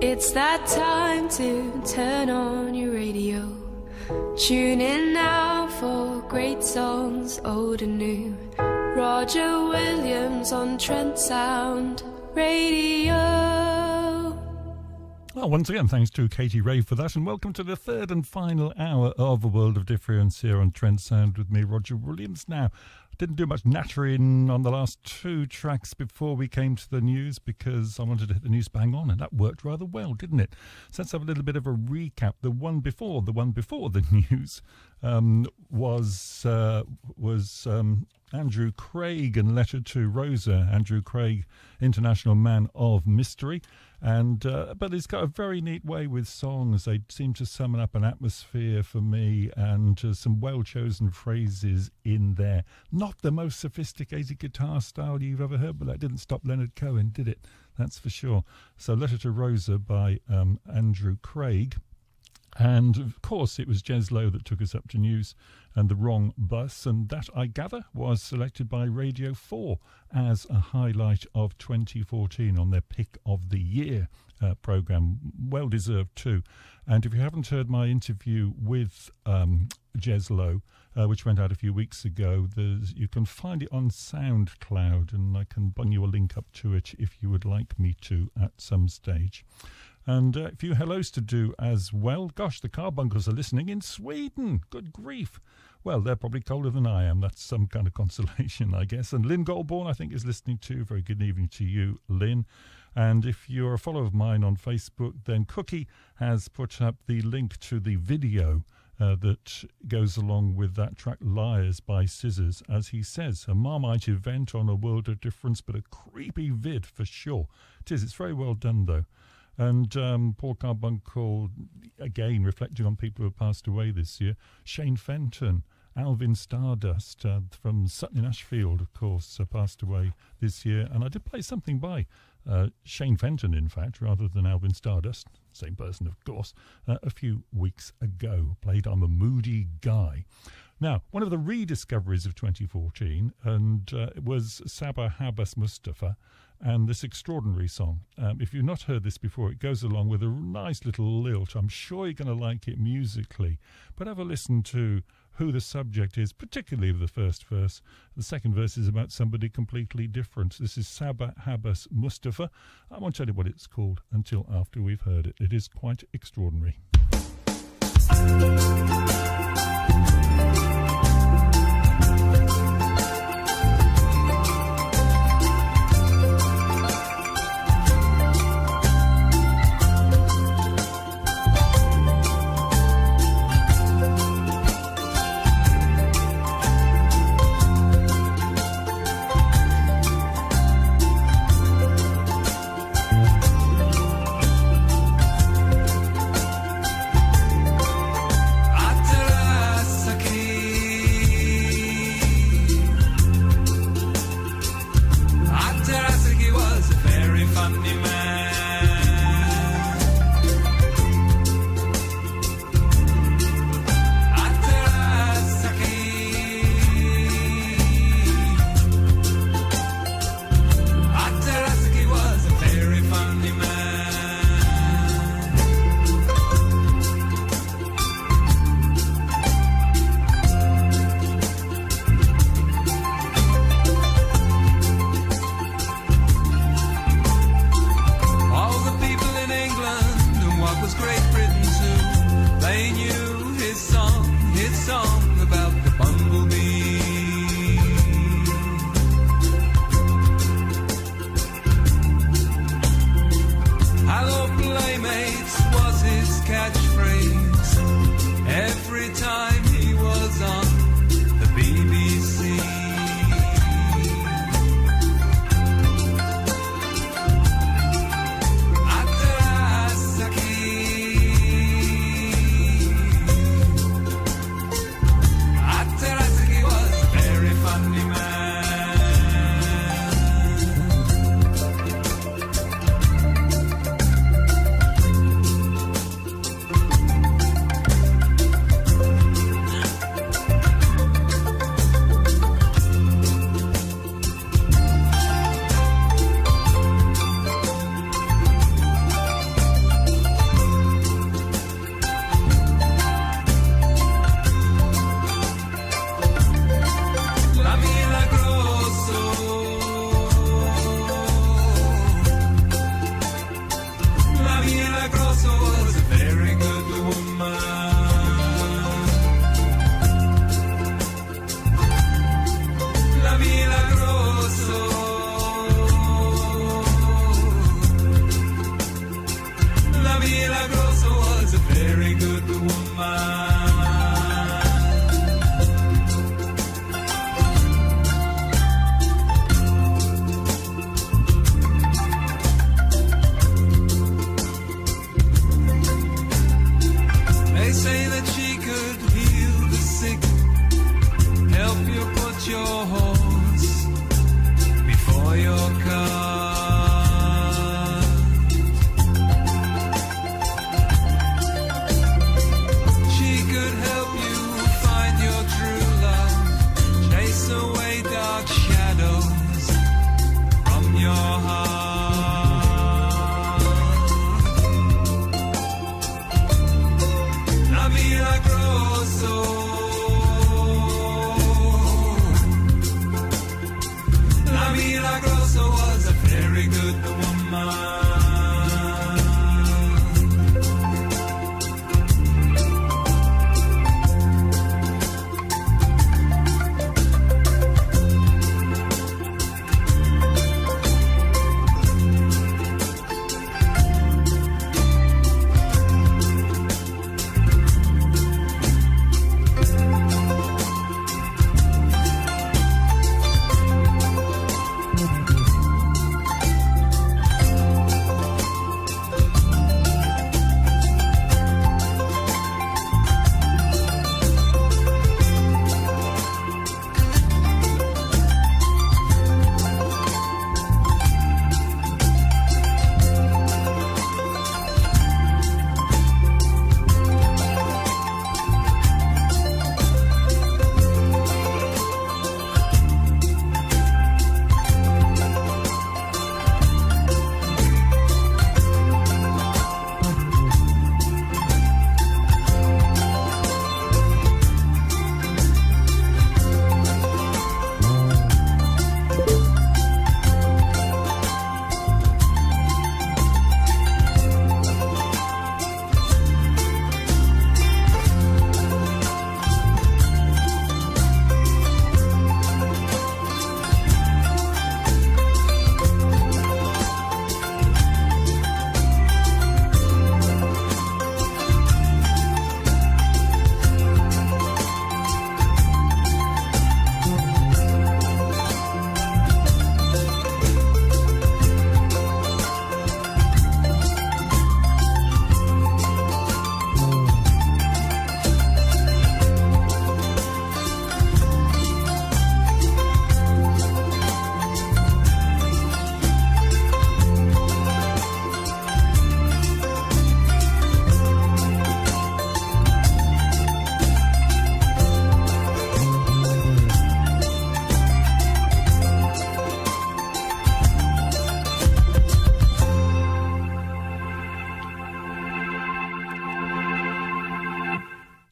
It's that time to turn on your radio. Tune in now for great songs, old and new. Roger Williams on Trent Sound Radio. Well, once again, thanks to Katie Ray for that, and welcome to the third and final hour of A World of Difference here on Trent Sound with me, Roger Williams. Now, I didn't do much nattering on the last two tracks before we came to the news because I wanted to hit the news bang on, and that worked rather well, didn't it? So let's have a little bit of a recap. The one before the news was Andrew Craig and Letter to Rosa. Andrew Craig, international man of mystery, and but he's got a very neat way with songs. They seem to summon up an atmosphere for me, and some well-chosen phrases in there. Not the most sophisticated guitar style you've ever heard, but that didn't stop Leonard Cohen, did it? That's for sure. So Letter to Rosa by Andrew Craig. And, of course, it was Jez Lowe that took us up to news and The Wrong Bus, and that, I gather, was selected by Radio 4 as a highlight of 2014 on their Pick of the Year programme. Well deserved too. And if you haven't heard my interview with Jez Lowe, which went out a few weeks ago, you can find it on SoundCloud, and I can bung you a link up to it if you would like me to at some stage. And a few hellos to do as well. Gosh, the Carbuncles are listening in Sweden. Good grief. Well, they're probably colder than I am. That's some kind of consolation, I guess. And Lynn Goldborn, I think, is listening too. Very good evening to you, Lynn. And if you're a follower of mine on Facebook, then Cookie has put up the link to the video that goes along with that track Liars by Scissors. As he says, a Marmite event on A World of Difference, but a creepy vid for sure. It is. It's very well done, though. And Paul Carbuncle, again, reflecting on people who have passed away this year. Shane Fenton, Alvin Stardust from Sutton in Ashfield, of course, passed away this year. And I did play something by Shane Fenton, in fact, rather than Alvin Stardust, same person, of course, a few weeks ago. Played I'm a Moody Guy. Now, one of the rediscoveries of 2014 and it was Sabah Habas Mustafa and this extraordinary song. If you've not heard this before, it goes along with a nice little lilt. I'm sure you're going to like it musically. But have a listen to who the subject is, particularly the first verse. The second verse is about somebody completely different. This is Sabah Habas Mustafa. I won't tell you what it's called until after we've heard it. It is quite extraordinary. I your car. She could help you find your true love, chase away dark shadows from your heart. La Milagroso. La Milagrosa was a very good woman.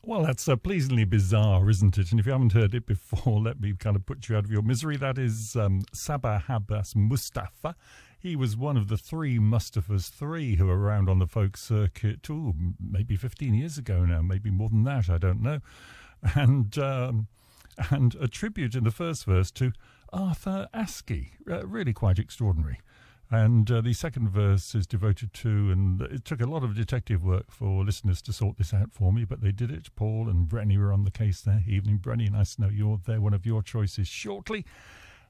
Well, that's pleasingly bizarre, isn't it? And if you haven't heard it before, let me kind of put you out of your misery. That is Sabah Habas Mustafa. He was one of the three Mustafas, three who were around on the folk circuit, maybe 15 years ago now, maybe more than that, I don't know. And a tribute in the first verse to Arthur Askey, really quite extraordinary. And the second verse is devoted to, and it took a lot of detective work for listeners to sort this out for me, but they did it. Paul and Brenny were on the case there. Evening, Brenny, nice to know you're there, one of your choices shortly.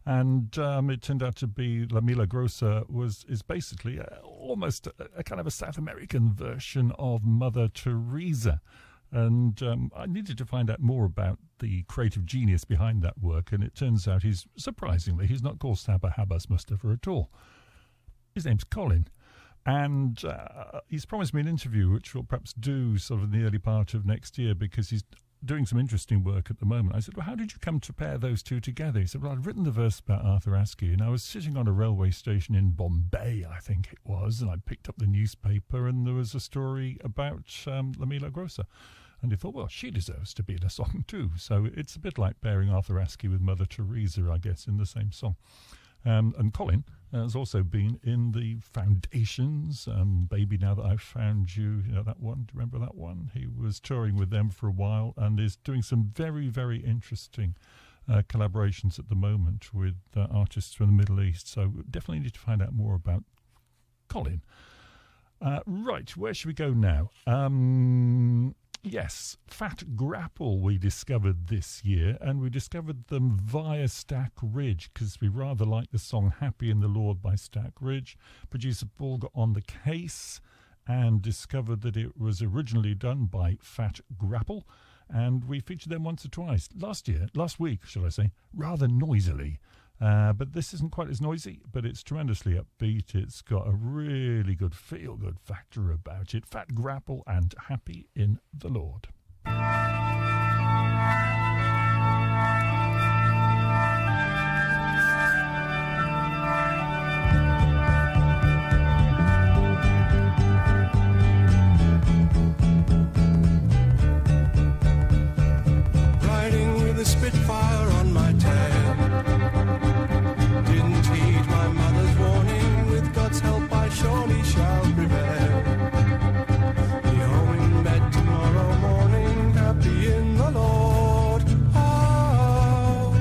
And it turned out to be La Milagrosa is basically almost a kind of a South American version of Mother Teresa. And I needed to find out more about the creative genius behind that work, and it turns out he's not called Sabah Habas Mustafa at all. His name's Colin, and he's promised me an interview, which we'll perhaps do sort of in the early part of next year, because he's doing some interesting work at the moment. I said, well, how did you come to pair those two together? He said, well, I'd written the verse about Arthur Askey, and I was sitting on a railway station in Bombay, I think it was, and I picked up the newspaper, and there was a story about La Milagrosa. And he thought, well, she deserves to be in a song too. So it's a bit like pairing Arthur Askey with Mother Teresa, I guess, in the same song. And Colin has also been in the Foundations, Baby Now That I've Found You, that one, do you remember that one? He was touring with them for a while and is doing some very, very interesting collaborations at the moment with artists from the Middle East. So definitely need to find out more about Colin. Right, where should we go now? Yes, Fat Grapple we discovered this year, and we discovered them via Stack Ridge because we rather like the song Happy in the Lord by Stack Ridge. Producer Paul got on the case and discovered that it was originally done by Fat Grapple, and we featured them once or twice last week, shall I say, rather noisily. But this isn't quite as noisy, but it's tremendously upbeat. It's got a really good feel-good factor about it. Fat Grapple and Happy in the Lord. Riding with a Spitfire on my tail, didn't heed my mother's warning. With God's help I surely shall prevail. Be home in bed tomorrow morning, happy in the Lord. Oh,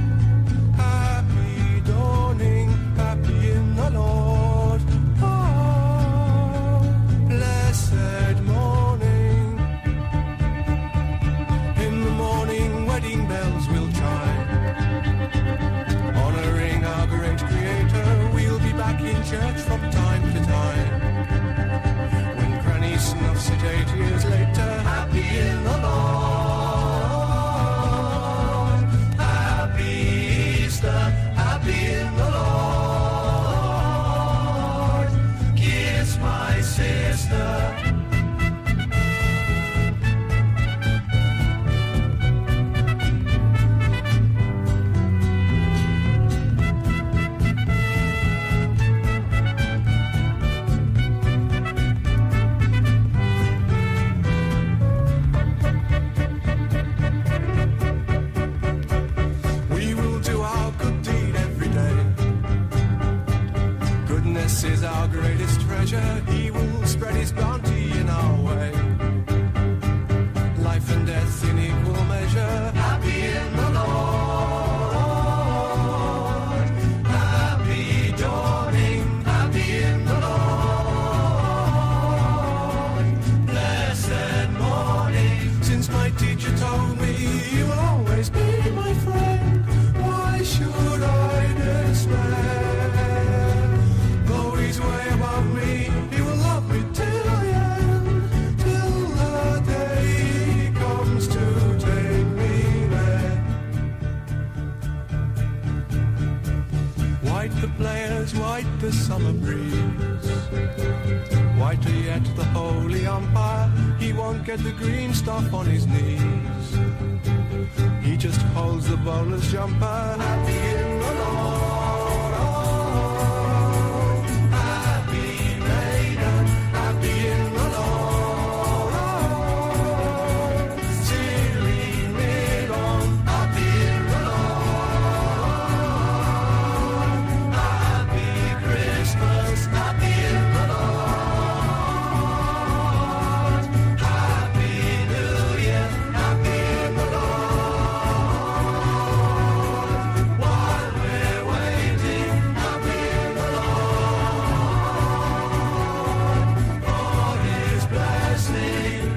happy dawning, happy in the Lord. Oh, blessed morning. In the morning wedding bells will chime, honoring our great Creator. We'll be back in church from time to time. When Granny snuffs it 8 years later, happy in the Lord. Happy Easter, happy in the Lord. Kiss my sister. We will do our good deed every day. Goodness is our greatest treasure. He will spread his bounty in our way. Life and death in equal measure. Happy in the Lord. Happy dawning. Happy in the Lord. Blessed morning. Since my teacher told me you will always be my friend, why should I despair? Though he's way above me, he will love me till the end, till the day he comes to take me there. White the players, white the summer breeze, whiter yet the holy umpire. He won't get the green stuff on his knees. He just holds the bowler's jumper. Happy in the Lord. Oh, happy maiden, happy in the Lord. Oh, silly maiden, happy in the Lord. Happy Christmas, happy in the Lord. Happy New Year, happy in the Lord. While we're waiting, happy in the Lord. For his blessing.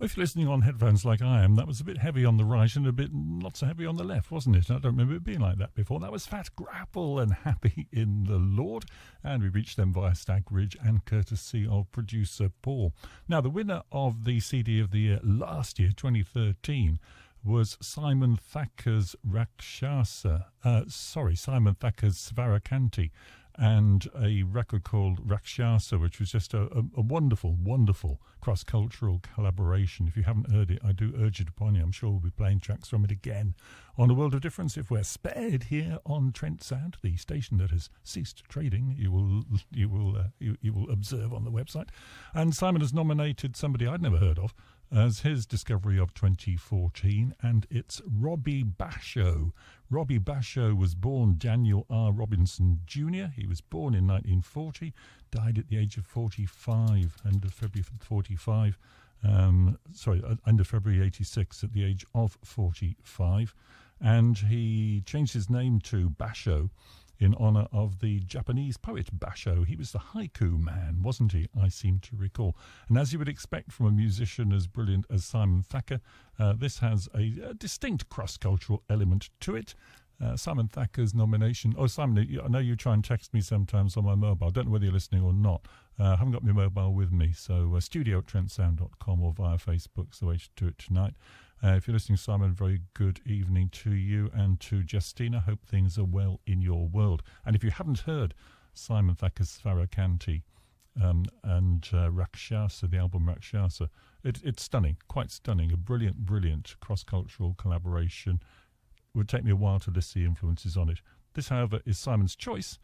If you're listening on headphones like I am, that was a bit heavy on the right and a bit not so heavy on the left, wasn't it? I don't remember it being like that before. That was Fat Grapple and Happy in the Lord. And we reached them via Stagridge and courtesy of producer Paul. Now, the winner of the CD of the year last year, 2013, was Simon Thacker's Simon Thacker's Svarakanti, and a record called Rakshasa, which was just a wonderful, wonderful cross-cultural collaboration. If you haven't heard it, I do urge it upon you. I'm sure we'll be playing tracks from it again on A World of Difference if we're spared here on Trent Sound, the station that has ceased trading. You will observe on the website. And Simon has nominated somebody I'd never heard of as his discovery of 2014, and it's Robbie Basho. Robbie Basho was born Daniel R. Robinson Jr. He was born in 1940, died at the age of 45, end of February 45. End of February 86 at the age of 45. And he changed his name to Basho in honor of the Japanese poet Basho. He was the haiku man, wasn't he? I seem to recall. And as you would expect from a musician as brilliant as Simon Thacker, this has a distinct cross-cultural element to it. Simon Thacker's nomination. Oh, Simon, I know you try and text me sometimes on my mobile. I don't know whether you're listening or not. I haven't got my mobile with me, so studio@trentsound.com or via Facebook, so way to do it tonight. If you're listening, Simon, very good evening to you and to Justina. Hope things are well in your world. And if you haven't heard Simon Thacker's Svarakanti and Rakshasa, the album Rakshasa, it's stunning, quite stunning, a brilliant cross-cultural collaboration. It would take me a while to list the influences on it. This, however, is Simon's choice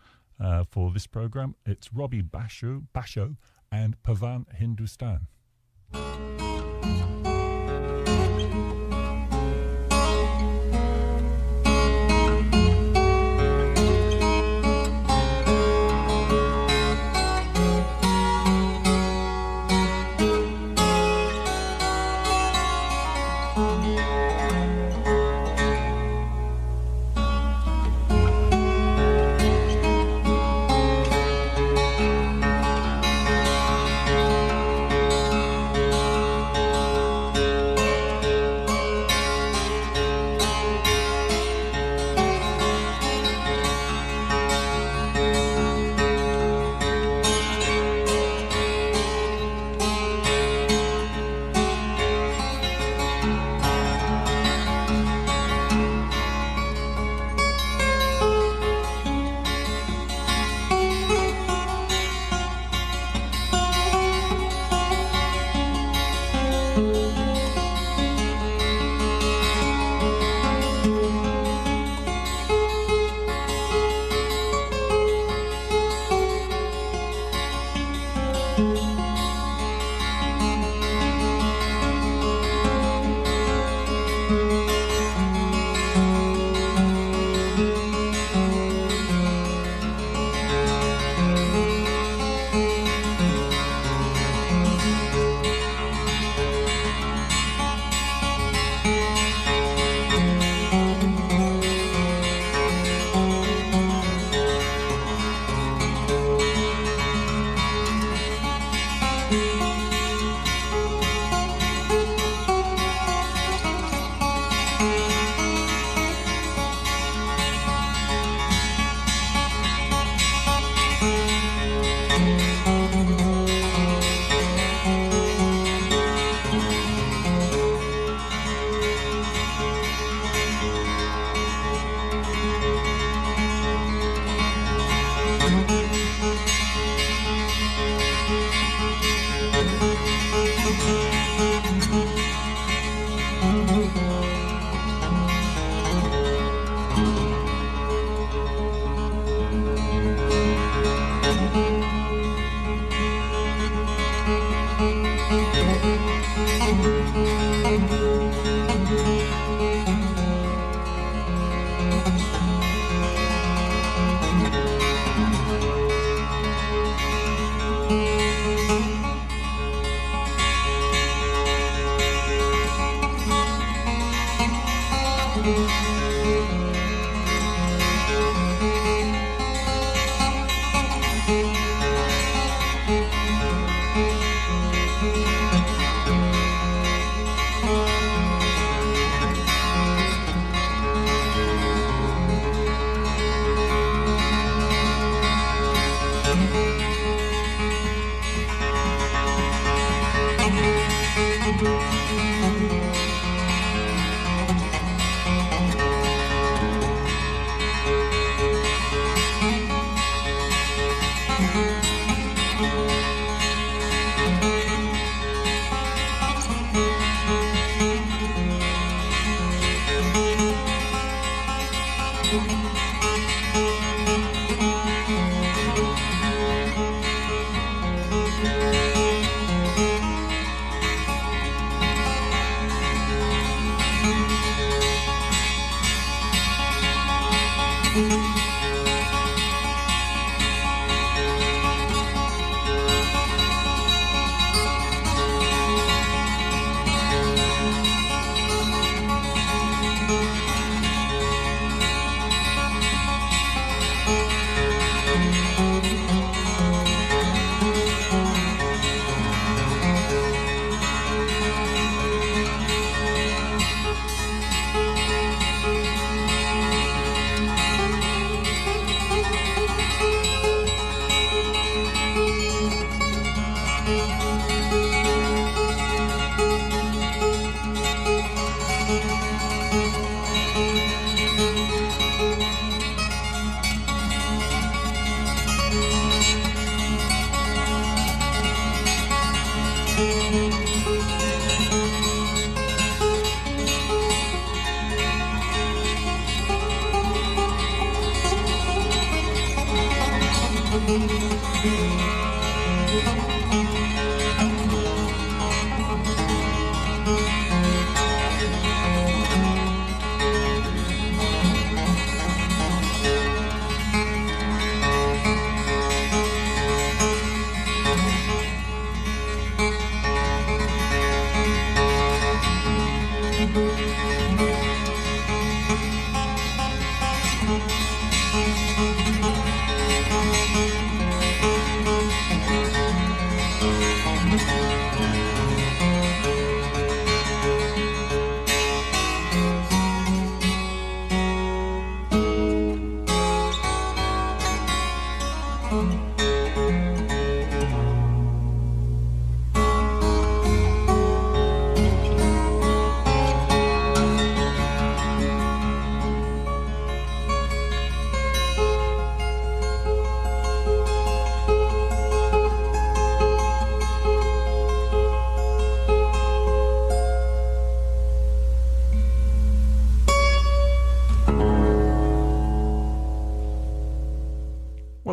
for this programme. It's Robbie Basho and Pavan Hindustan.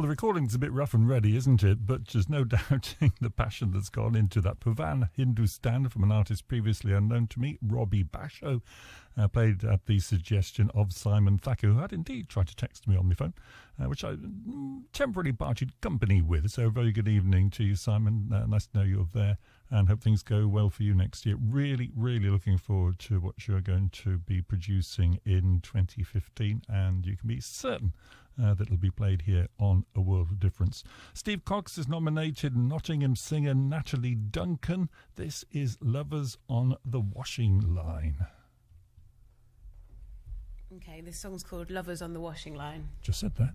the recording's a bit rough and ready, isn't it? But there's no doubting the passion that's gone into that. Pavan Hindustan from an artist previously unknown to me, Robbie Basho, played at the suggestion of Simon Thacker, who had indeed tried to text me on my phone, which I temporarily parted company with. So a very good evening to you, Simon. Nice to know you're there, and hope things go well for you next year. Really, really looking forward to what you're going to be producing in 2015, and you can be certain that it'll be played here on A World of Difference. Steve Cox has nominated Nottingham singer Natalie Duncan. This is Lovers on the Washing Line. Okay, this song's called Lovers on the Washing Line. Just said that.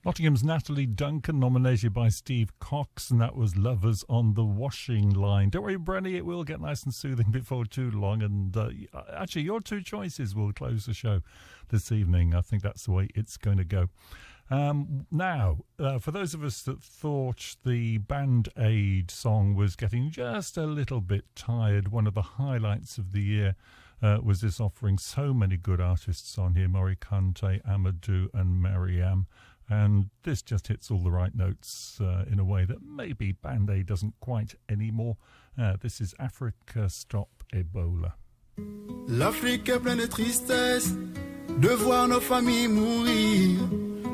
Nottingham's Natalie Duncan, nominated by Steve Cox, and that was Lovers on the Washing Line. Don't worry, Brenny, it will get nice and soothing before too long. And actually, your two choices will close the show this evening. I think that's the way it's going to go. Now, for those of us that thought the Band Aid song was getting just a little bit tired, one of the highlights of the year was this offering so many good artists on here, Morikante, Amadou and Mariam. And this just hits all the right notes in a way that maybe Band Aid doesn't quite anymore. This is Africa Stop Ebola. L'Afrique est pleine de tristesse, de voir nos familles mourir.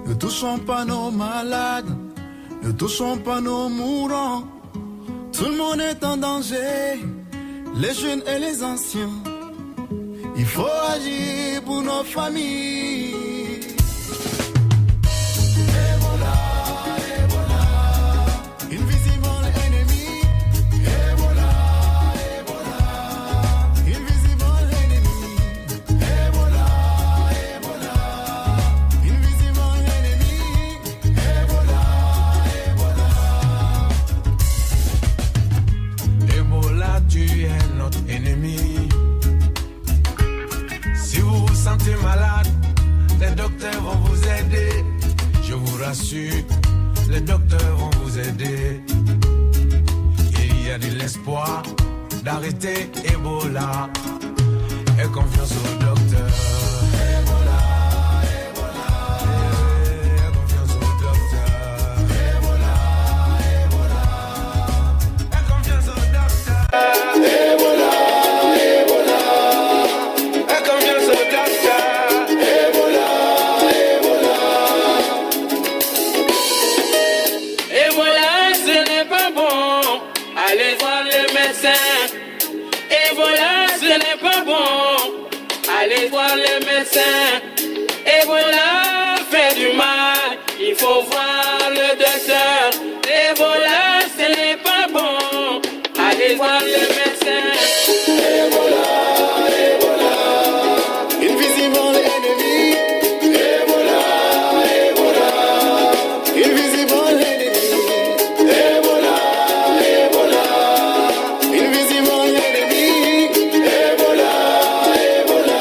Ne touchons pas nos malades, ne touchons pas nos mourants. Tout le monde est en danger, les jeunes et les anciens. Il faut agir pour nos familles. Ebola, Ebola, invisible ennemi. Ebola, Ebola, invisible ennemi. Ebola, Ebola, invisible ennemi. Ebola, Ebola. Ebola, tu es notre ennemi. Si vous vous sentez malade, les docteurs vont vous aider. Je vous rassure, les docteurs vont vous aider. Il y a de l'espoir d'arrêter Ebola. Et confiance aux docteurs. Ebola, Ebola, et confiance aux docteurs. Ebola, Ebola, et confiance aux docteurs. Ebola, Ebola, et confiance aux docteurs. Ebola, Ebola. Ebola, ce n'est pas bon. Allez voir le médecin. Ebola, ce n'est pas bon. Allez voir le médecin. Ebola fait du mal. Il faut voir le docteur. Ebola, ce n'est pas bon. Allez voir le médecin. Ebola, Ebola, invisible ennemi. Ebola, Ebola, invisible ennemi. Ebola, Ebola, invisible ennemi. Ebola, Ebola.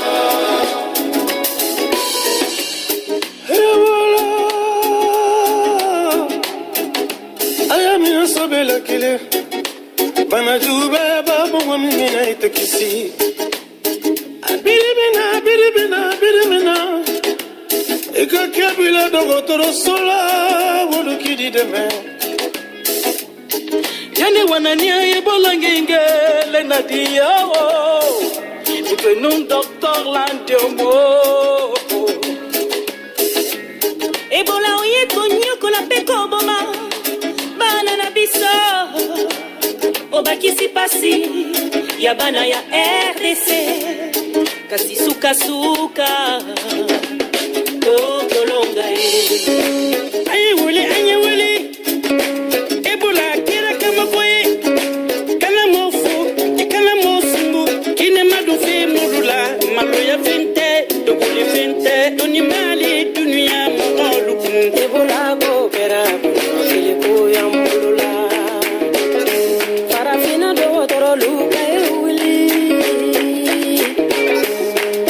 Ebola, ayamina sobela kile. Banajube babo mwamina itekisi. Biribina, biribina, biribina. Eka kabila dogotoro sola wolu kidi deme. Yani wanania Ebola ngenge le nadia o. Ipe num docteur landiombo. Ebola oye konyo kola peko boma. Bana na biso. Obakisi pasi ya bana ya RDC. Kasi suka suka. Tolonga Aye wuli. Ebola kira kama boye. Kala mofu, kala mosungu. Kine madufe mudula. Maloya finte, doguli finte. Doni mali dunia mwalukum. Ebola go kera Filipo ya mbulula. Farafina do toro luka ewili.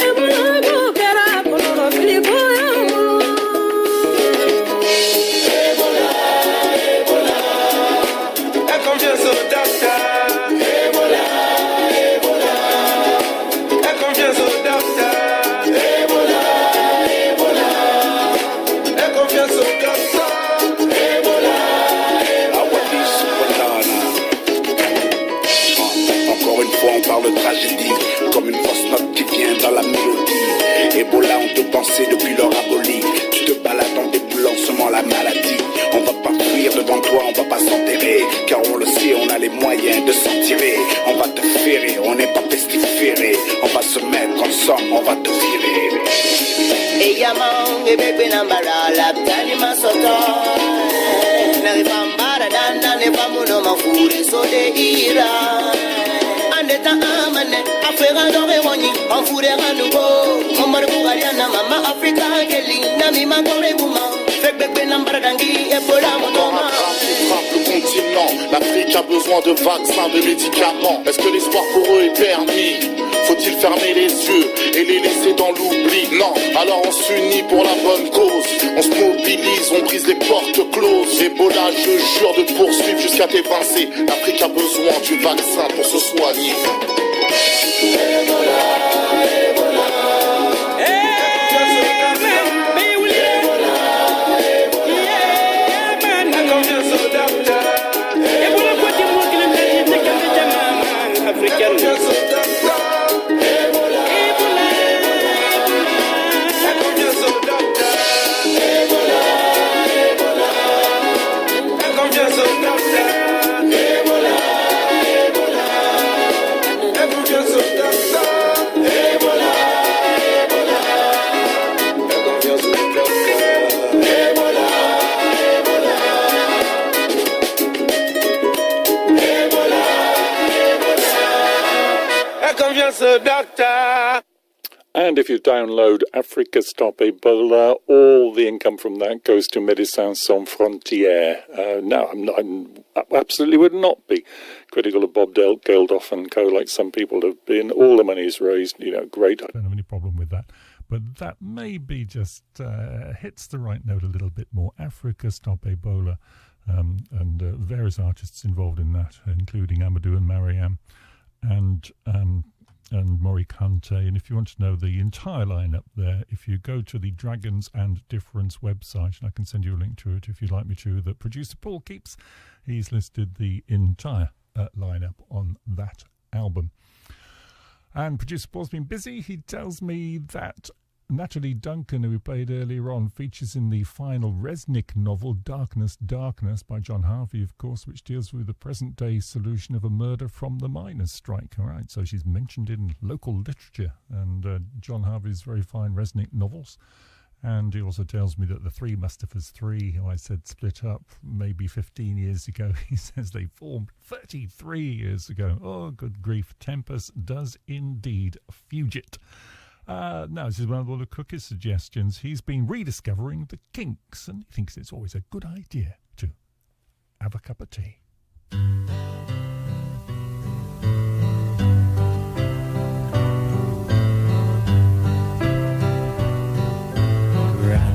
Ebola go kera Filipo ya mbulula. Ebola, Ebola, Et confiance aux docteurs. Ebola, Ebola, Et confiance aux docteurs. Ebola, Ebola, Et confiance aux docteurs. Ebola, Encore une fois on parle de tragédie, comme une fausse note qui vient dans la mélodie. Ebola on te pensait depuis leur abolie. Tu te balades en dépoulant seulement la maladie. On va pas fuir devant toi, on va pas s'enterrer. Car on le sait, on a les moyens de s'en tirer. On va te ferrer, on n'est pas pestiféré. On va se mettre ensemble, on va te virer. Eyamong ebebe nambara laptani masoto. Narifambara dana nefamuno mafure sode ira. Andeta amane afera dore woni afure ranugo. Momar bugariana mama Afrika keli nami magore buma. Fekbebe nambara dangi ebola motoma. Le continent, l'Afrique a besoin de vaccins, de médicaments. Est-ce que l'espoir pour eux est permis? Faut-il fermer les yeux et les laisser dans l'oubli? Non, alors on s'unit pour la bonne cause. On se mobilise, on brise les portes closes. Ebola, je jure de te poursuivre jusqu'à t'évincer. L'Afrique a besoin du vaccin pour se soigner. Ebola, Ebola. confiance au docteur. And if you download Africa Stop Ebola, all the income from that goes to Médecins Sans Frontières. No, I absolutely would not be critical of Bob Geldof and co, like some people have been. All the money is raised, great. I don't have any problem with that. But that maybe just hits the right note a little bit more. Africa Stop Ebola, and various artists involved in that, including Amadou and Mariam, and Maury Kante. And if you want to know the entire lineup there, if you go to the Dragons and Difference website, and I can send you a link to it if you'd like me to, that producer Paul keeps, he's listed the entire lineup on that album. And producer Paul's been busy. He tells me that Natalie Duncan, who we played earlier on, features in the final Resnick novel, Darkness, Darkness, by John Harvey, of course, which deals with the present-day solution of a murder from the miners' strike. All right, so she's mentioned in local literature, and John Harvey's very fine Resnick novels. And he also tells me that the Three Mustafas 3, who I said split up maybe 15 years ago, he says they formed 33 years ago. Oh, good grief. Tempest does indeed fugit. Now, this is one of all the Cookie's suggestions. He's been rediscovering the Kinks, and he thinks it's always a good idea to have a cup of tea.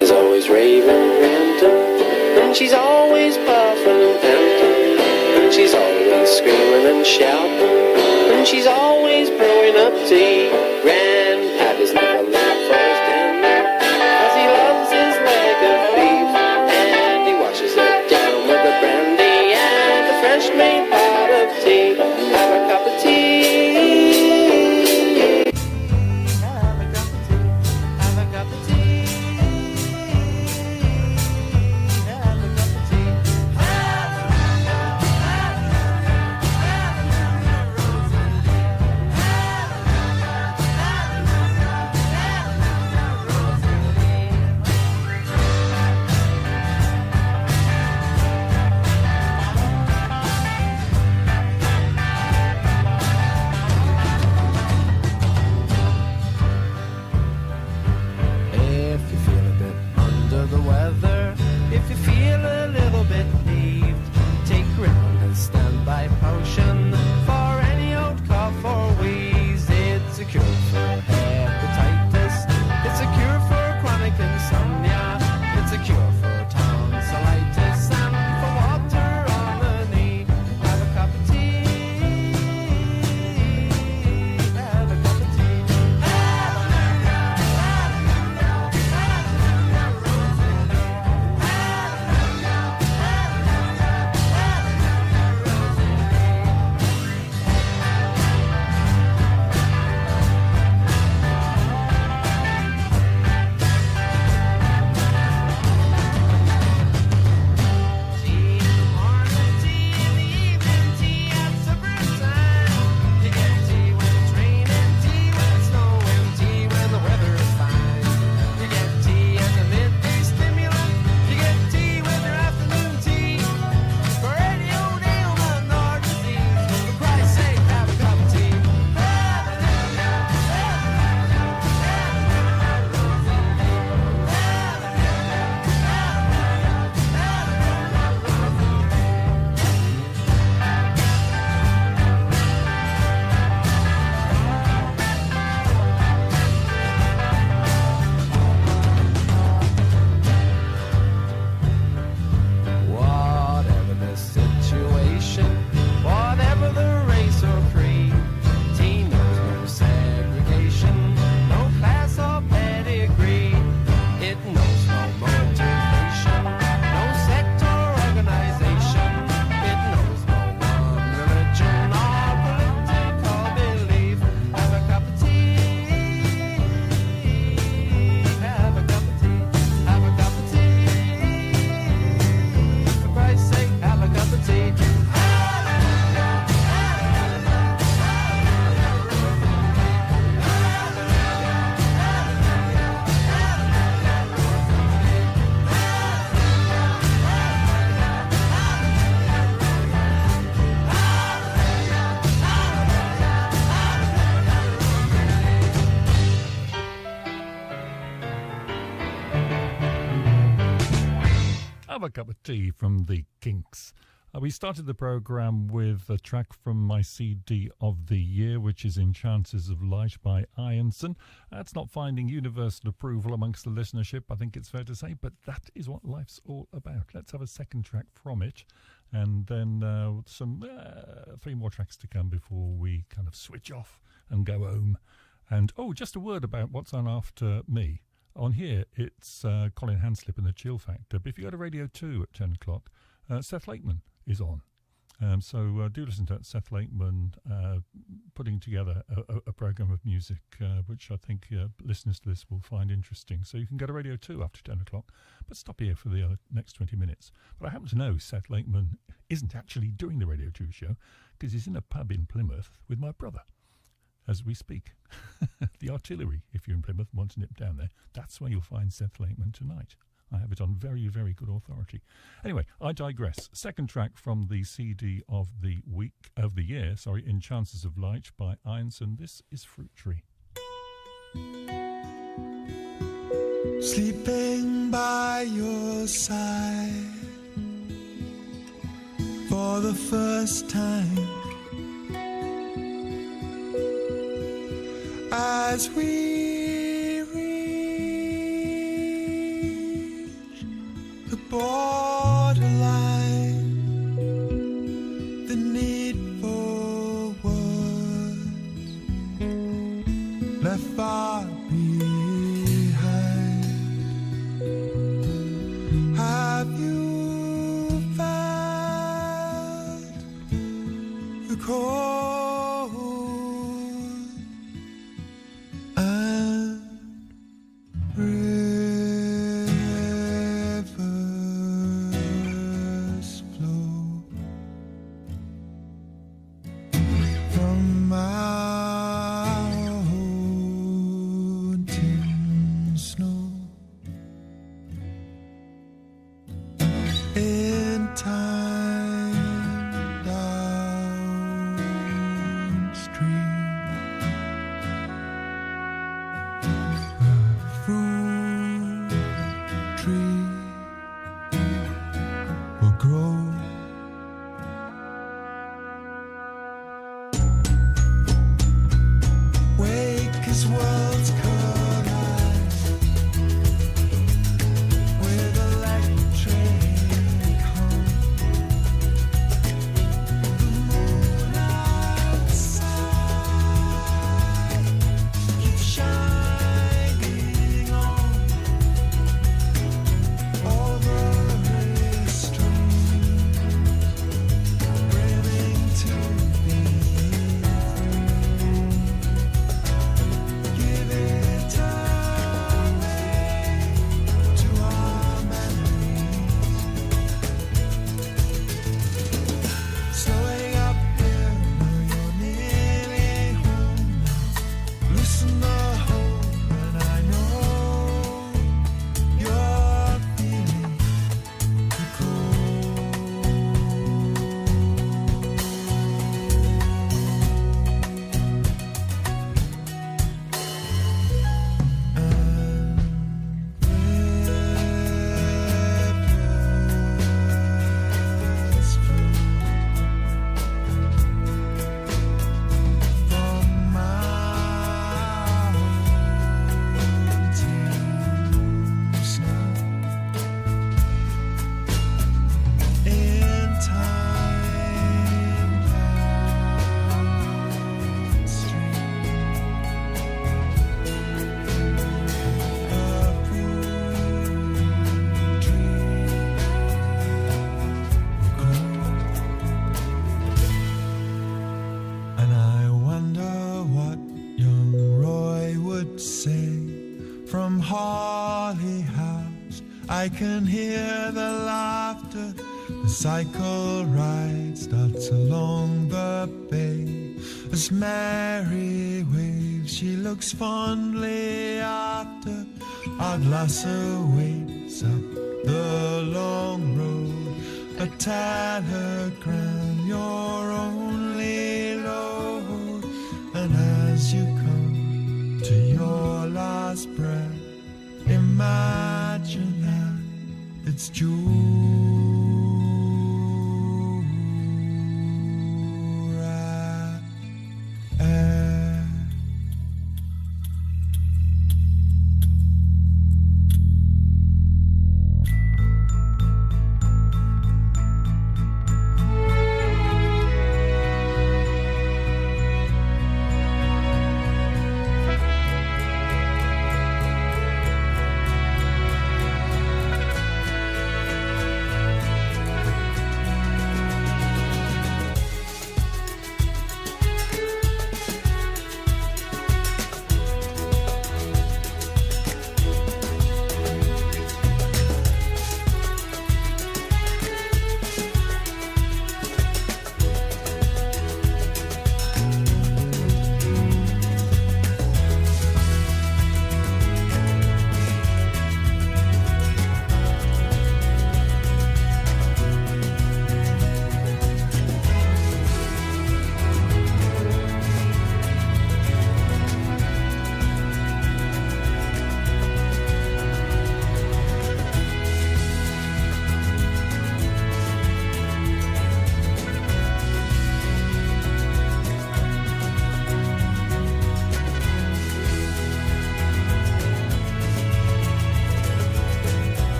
Is always raving and ranting, and she's always puffing and panting, and she's always screaming and shouting, and she's always brewing up tea. Grandpappy's never left for his dinner, 'cause he loves his leg of beef, and he washes it down with the brandy and the fresh made pot of tea. Have a cup of tea. Have a cup of tea. Have a cup of tea. Have a cup of tea. Have a Cup of Tea from the Kinks. We started the programme with a track from my CD of the year, which is In Chances of Light by Ianson. That's not finding universal approval amongst the listenership, I think it's fair to say, but that is what life's all about. Let's have a second track from it, and then some 3 more tracks to come before we kind of switch off and go home. And, just a word about what's on after me. On here, it's Colin Hanslip and the Chill Factor. But if you go to Radio 2 at 10 o'clock, Seth Lakeman is on. So do listen to Seth Lakeman putting together a programme of music, which I think listeners to this will find interesting. So you can go to Radio 2 after 10 o'clock, but stop here for the next 20 minutes. But I happen to know Seth Lakeman isn't actually doing the Radio 2 show because he's in a pub in Plymouth with my brother as we speak. The Artillery, if you're in Plymouth, want to nip down there, that's where you'll find Seth Lakeman tonight. I have it on very, very good authority. Anyway, I digress. Second track from the CD of the year, In Chances of Light by Ianson. This is Fruit Tree. Sleeping by your side for the first time, as we reach the borderline, the need for words left far behind. Have you felt the cold I can hear the laughter. The cycle ride starts along the bay. As Mary waves, she looks fondly after. Our glass awaits up the long road. A telegram, your only load. And as you come to your last breath, imagine that it's June.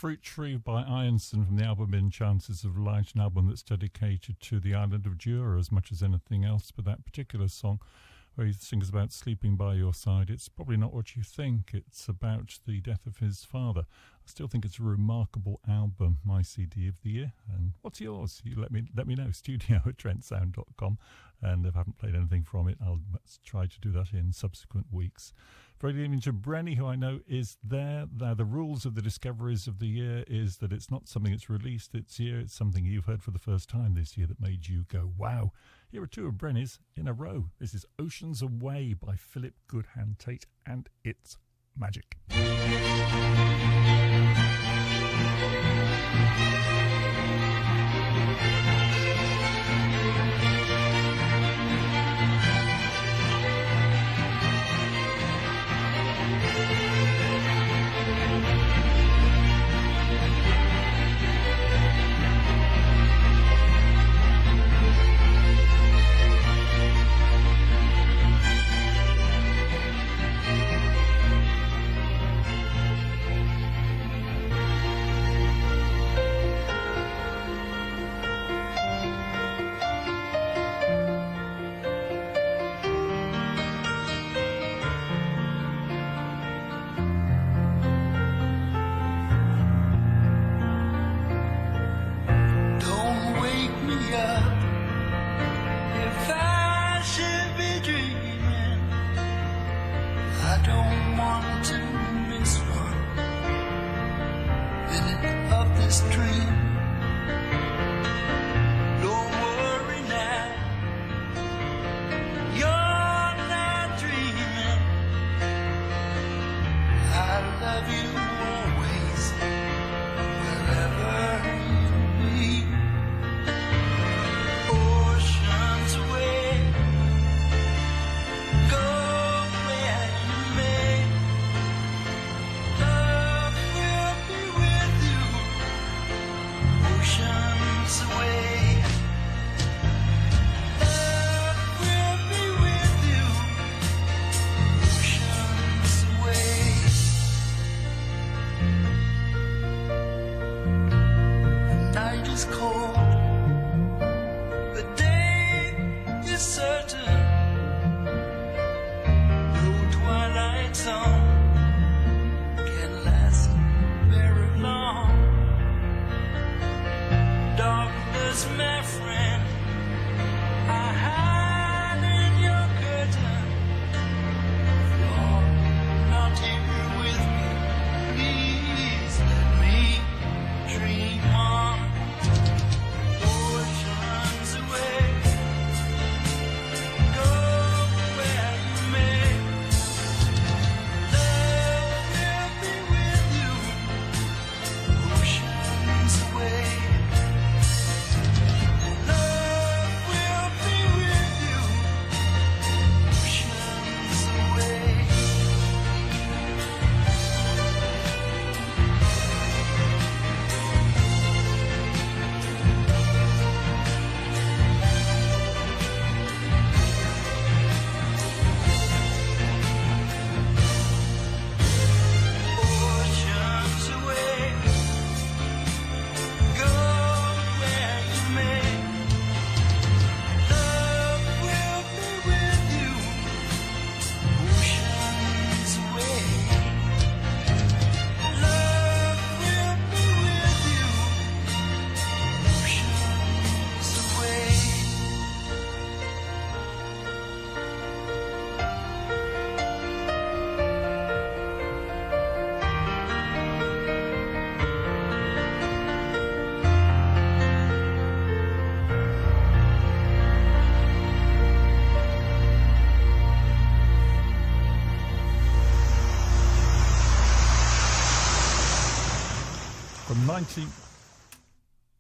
Fruit Tree by Ironson from the album In Chances of Light, an album that's dedicated to the island of Jura as much as anything else. But that particular song where he sings about sleeping by your side, it's probably not what you think. It's about the death of his father. I still think it's a remarkable album, my CD of the year. And what's yours? You let me know, studio@trentsound.com. And if I haven't played anything from it, I'll try to do that in subsequent weeks. Very good evening to Brenny, who I know is there. The rules of the Discoveries of the Year is that it's not something that's released this year, it's something you've heard for the first time this year that made you go, wow. Here are two of Brenny's in a row. This is Oceans Away by Philip Goodhand Tate, and it's magic.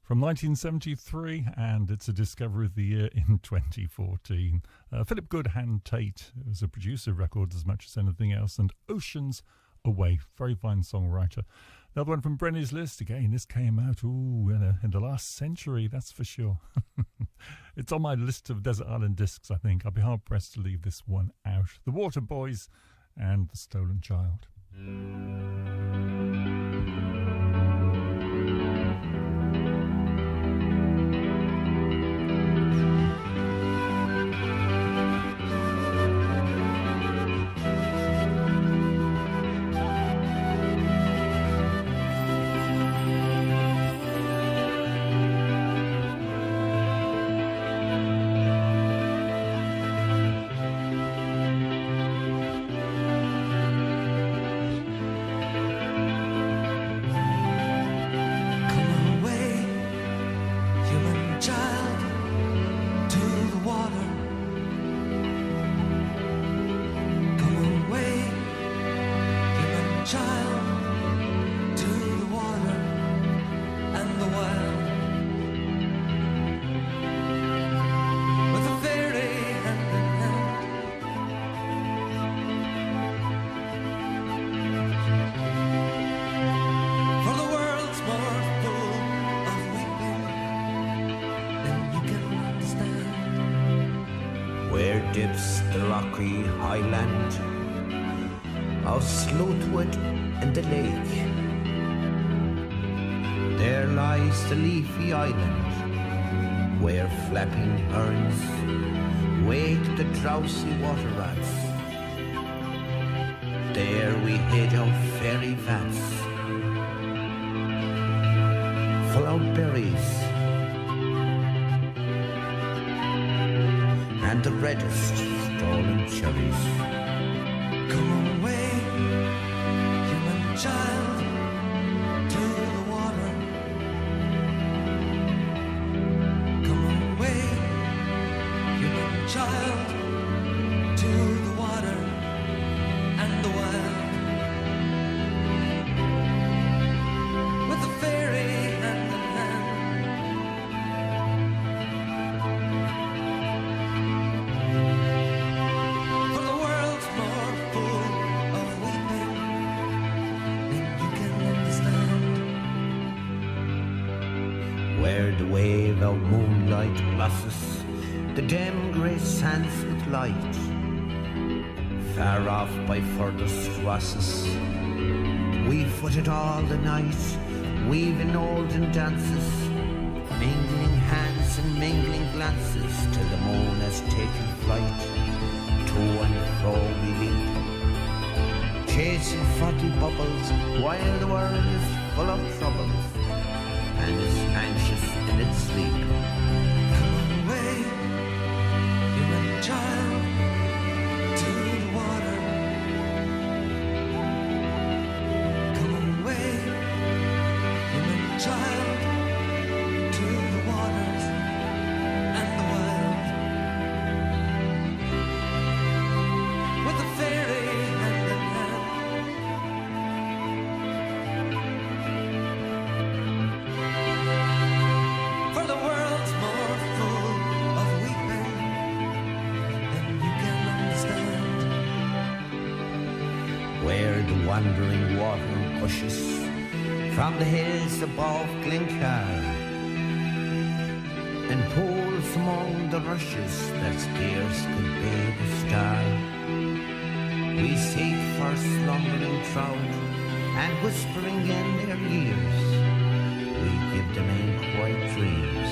From 1973, and it's a Discovery of the Year in 2014. Philip Goodhand Tate was a producer of records as much as anything else, and Oceans Away, very fine songwriter. Another one from Brenny's list. Again, this came out in the last century, that's for sure. It's on my list of Desert Island discs, I think. I'll be hard-pressed to leave this one out. The Waterboys and The Stolen Child. child to the water and the wild, with a fairy hand in hand. For the world's more full of weeping than you can understand. Where dips the rocky highland of Slothwood and the lake, there lies the leafy island where flapping herons wake the drowsy water rats. There we hid our fairy vats full of berries and the reddest stolen cherries. Come away, human child, to the water. Come away, human child, to the water and the wild, with the fairy hand in hand. For the world's more full of weeping than you can understand. Where the wave of moonlight glosses the dim grey sands with light, far off by furthest crosses, we footed all the night, weaving olden dances, mingling hands and mingling glances, till the moon has taken flight. To and fro we leap, chasing frothy bubbles, while the world is full of troubles and is anxious in its sleep. Come away, human child, to the water. Come away, human child, to the waters and the wild, with the fairy hand in hand. For the world's more full of weeping than you can understand. Where the wandering water gushes from the hills above Glencar and pools among the rushes that scarce could bathe a star. We seek for slumbering trout and whispering in their ears, we give them inquiet dreams.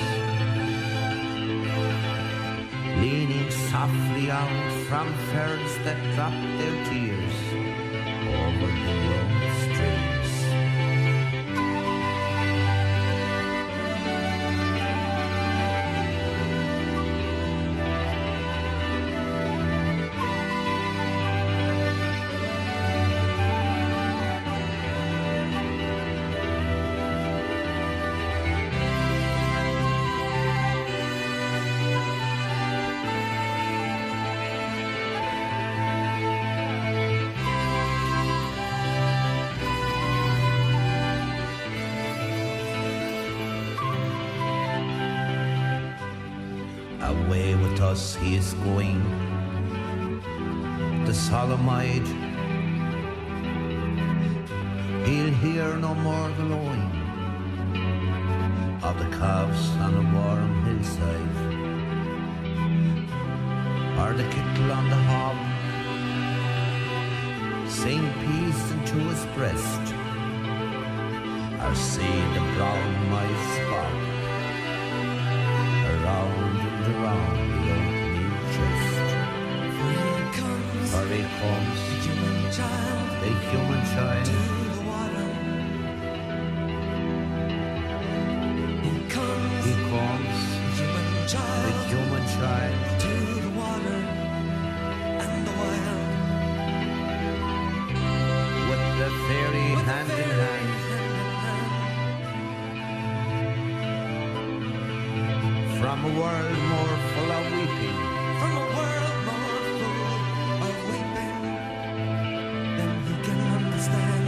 Leaning softly out from ferns that drop their tears over the young streams. Away with us he is going, the solemn-eyed. He'll hear no more the lowing of the calves on a warm hillside, or the kettle on the hob sing peace into his breast, or see the brown mice bob around and around the opening chest. For he comes, the human child, to the water. He comes, the human child, to the water and the wild, with the fairy hand in hand. From a world more full of weeping, from a world more full of weeping than you can understand.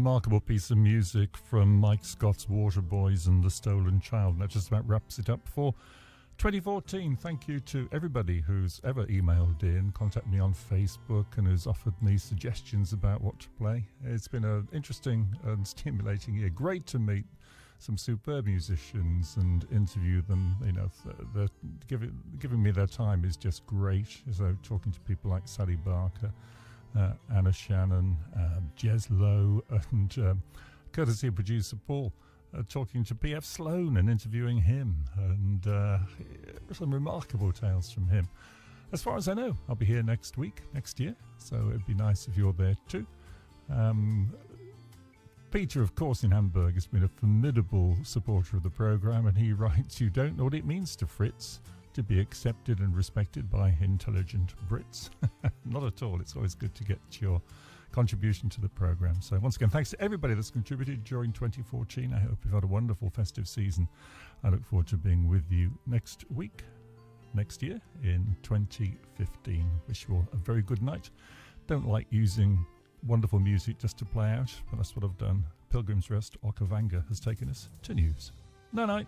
remarkable piece of music from Mike Scott's Waterboys and The Stolen Child. And that just about wraps it up for 2014. Thank you to everybody who's ever emailed in, contacted me on Facebook, and who's offered me suggestions about what to play. It's been an interesting and stimulating year. Great to meet some superb musicians and interview them. You know, giving me their time is just great. So talking to people like Sally Barker, Anna Shannon, Jez Lowe, and courtesy of producer Paul, talking to P.F. Sloan and interviewing him, and some remarkable tales from him. As far as I know, I'll be here next year, so it'd be nice if you're there too. Peter, of course, in Hamburg has been a formidable supporter of the programme, and he writes, "You don't know what it means to Fritz to be accepted and respected by intelligent Brits." Not at all. It's always good to get your contribution to the programme. So once again, thanks to everybody that's contributed during 2014. I hope you've had a wonderful festive season. I look forward to being with you next year in 2015. Wish you all a very good night. Don't like using wonderful music just to play out, but that's what I've done. Pilgrim's Rest, Okavango has taken us to news. Night night.